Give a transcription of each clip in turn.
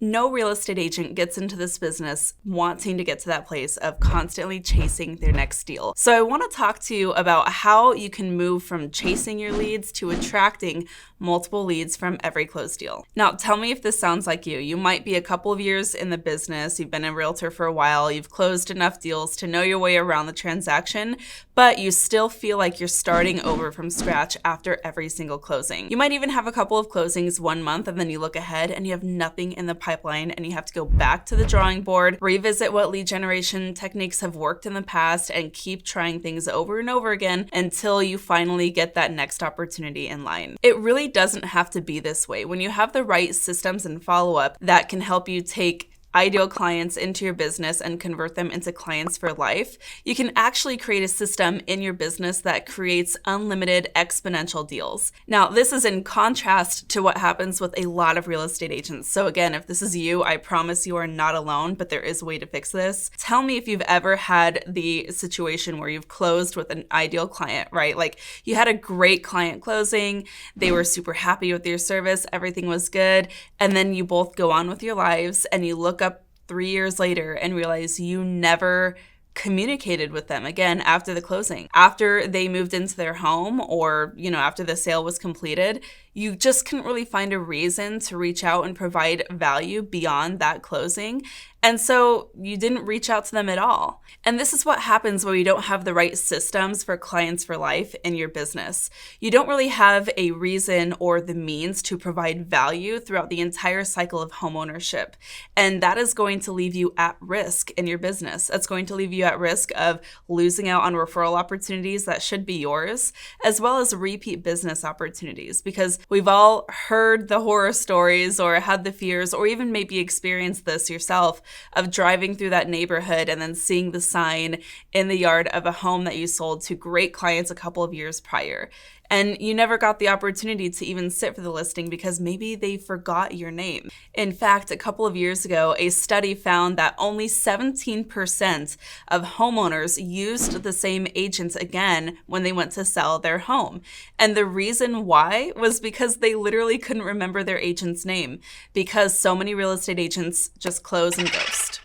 No real estate agent gets into this business wanting to get to that place of constantly chasing their next deal. So I want to talk to you about how you can move from chasing your leads to attracting multiple leads from every closed deal. Now, tell me if this sounds like you. You might be a couple of years in the business, you've been a realtor for a while, you've closed enough deals to know your way around the transaction, but you still feel like you're starting over from scratch after every single closing. You might even have a couple of closings one month and then you look ahead and you have nothing in the pipeline and you have to go back to the drawing board, revisit what lead generation techniques have worked in the past, and keep trying things over and over again until you finally get that next opportunity in line. It really doesn't have to be this way. When you have the right systems and follow-up that can help you take ideal clients into your business and convert them into clients for life, you can actually create a system in your business that creates unlimited exponential deals. Now, this is in contrast to what happens with a lot of real estate agents. So again, if this is you, I promise you are not alone, but there is a way to fix this. Tell me if you've ever had the situation where you've closed with an ideal client, right? Like you had a great client closing, they were super happy with your service, everything was good, and then you both go on with your lives and you look up 3 years later and realize you never communicated with them again after the closing. After they moved into their home, or, after the sale was completed, you just couldn't really find a reason to reach out and provide value beyond that closing. And so you didn't reach out to them at all. And this is what happens when you don't have the right systems for clients for life in your business. You don't really have a reason or the means to provide value throughout the entire cycle of homeownership. And that is going to leave you at risk in your business. That's going to leave you at risk of losing out on referral opportunities that should be yours, as well as repeat business opportunities, because we've all heard the horror stories or had the fears or even maybe experienced this yourself of driving through that neighborhood and then seeing the sign in the yard of a home that you sold to great clients a couple of years prior. And you never got the opportunity to even sit for the listing because maybe they forgot your name. In fact, a couple of years ago, a study found that only 17% of homeowners used the same agents again when they went to sell their home. And the reason why was because they literally couldn't remember their agent's name, because so many real estate agents just close and ghost.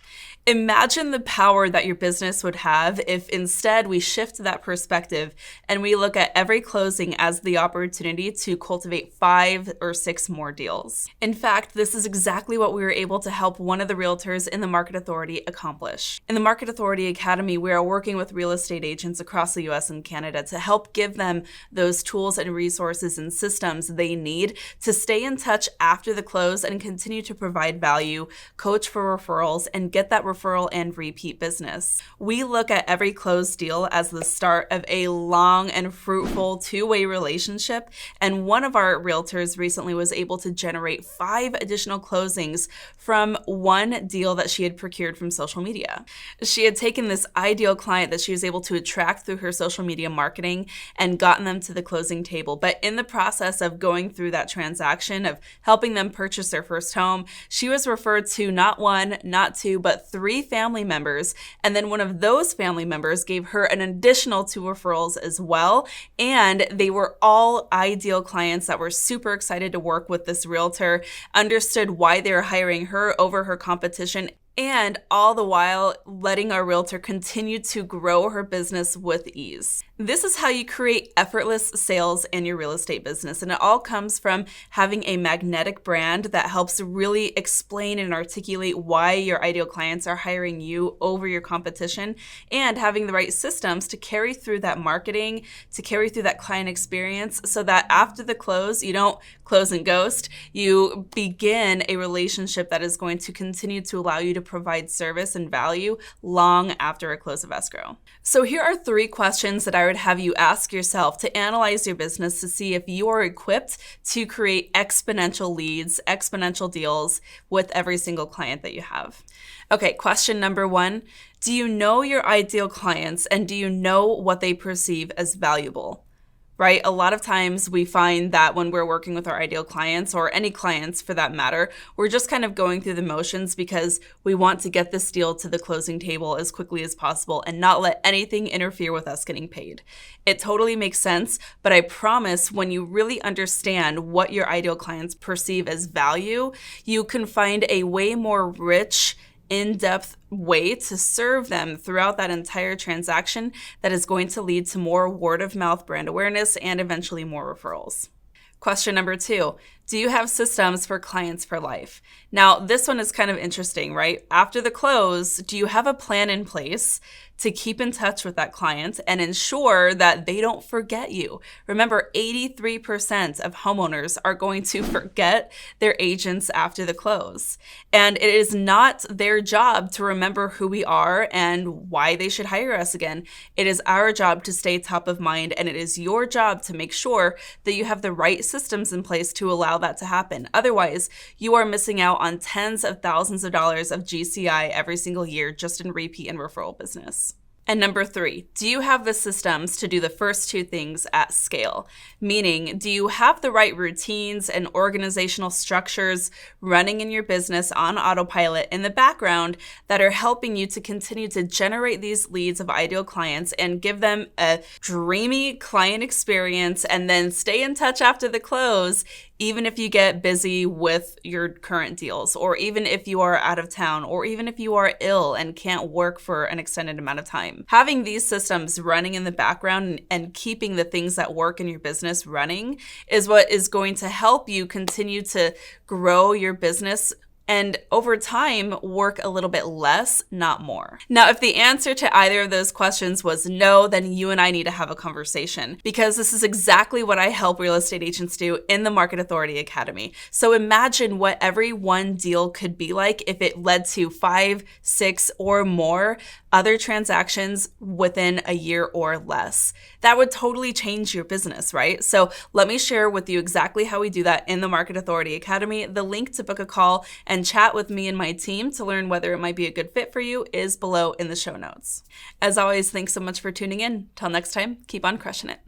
Imagine the power that your business would have if instead we shift that perspective and we look at every closing as the opportunity to cultivate 5 or 6 more deals. In fact, this is exactly what we were able to help one of the realtors in the Market Authority accomplish. In the Market Authority Academy, we are working with real estate agents across the US and Canada to help give them those tools and resources and systems they need to stay in touch after the close and continue to provide value, coach for referrals, and get that referral and repeat business. We look at every closed deal as the start of a long and fruitful two-way relationship, and one of our realtors recently was able to generate 5 additional closings from one deal that she had procured from social media. She had taken this ideal client that she was able to attract through her social media marketing and gotten them to the closing table. But in the process of going through that transaction of helping them purchase their first home, she was referred to not 1, not 2, but 3 family members, and then one of those family members gave her an additional 2 referrals as well, and they were all ideal clients that were super excited to work with this realtor, understood why they were hiring her over her competition, and all the while letting our realtor continue to grow her business with ease. This is how you create effortless sales in your real estate business, and it all comes from having a magnetic brand that helps really explain and articulate why your ideal clients are hiring you over your competition, and having the right systems to carry through that marketing, to carry through that client experience, so that after the close, you don't close and ghost, you begin a relationship that is going to continue to allow you to provide service and value long after a close of escrow. So here are 3 questions that I would have you ask yourself to analyze your business to see if you are equipped to create exponential leads, exponential deals with every single client that you have. Okay, question number 1, do you know your ideal clients and do you know what they perceive as valuable? right? A lot of times we find that when we're working with our ideal clients, or any clients for that matter, we're just kind of going through the motions because we want to get this deal to the closing table as quickly as possible and not let anything interfere with us getting paid. It totally makes sense, but I promise when you really understand what your ideal clients perceive as value, you can find a way more rich, in-depth way to serve them throughout that entire transaction that is going to lead to more word-of-mouth brand awareness and eventually more referrals. Question number 2, do you have systems for clients for life? Now, this one is kind of interesting, right? After the close, do you have a plan in place to keep in touch with that client and ensure that they don't forget you? Remember, 83% of homeowners are going to forget their agents after the close. And it is not their job to remember who we are and why they should hire us again. It is our job to stay top of mind, and it is your job to make sure that you have the right systems in place to allow that to happen. Otherwise, you are missing out on tens of thousands of dollars of GCI every single year just in repeat and referral business. And number 3, do you have the systems to do the first 2 things at scale? Meaning, do you have the right routines and organizational structures running in your business on autopilot in the background that are helping you to continue to generate these leads of ideal clients and give them a dreamy client experience and then stay in touch after the close, even if you get busy with your current deals, or even if you are out of town, or even if you are ill and can't work for an extended amount of time? Having these systems running in the background and keeping the things that work in your business running is what is going to help you continue to grow your business and over time work a little bit less, not more. Now, if the answer to either of those questions was no, then you and I need to have a conversation, because this is exactly what I help real estate agents do in the Market Authority Academy. So imagine what every one deal could be like if it led to 5, 6, or more other transactions within a year or less. That would totally change your business, right? So let me share with you exactly how we do that in the Market Authority Academy. The link to book a call and chat with me and my team to learn whether it might be a good fit for you is below in the show notes. As always, thanks so much for tuning in. Till next time, keep on crushing it.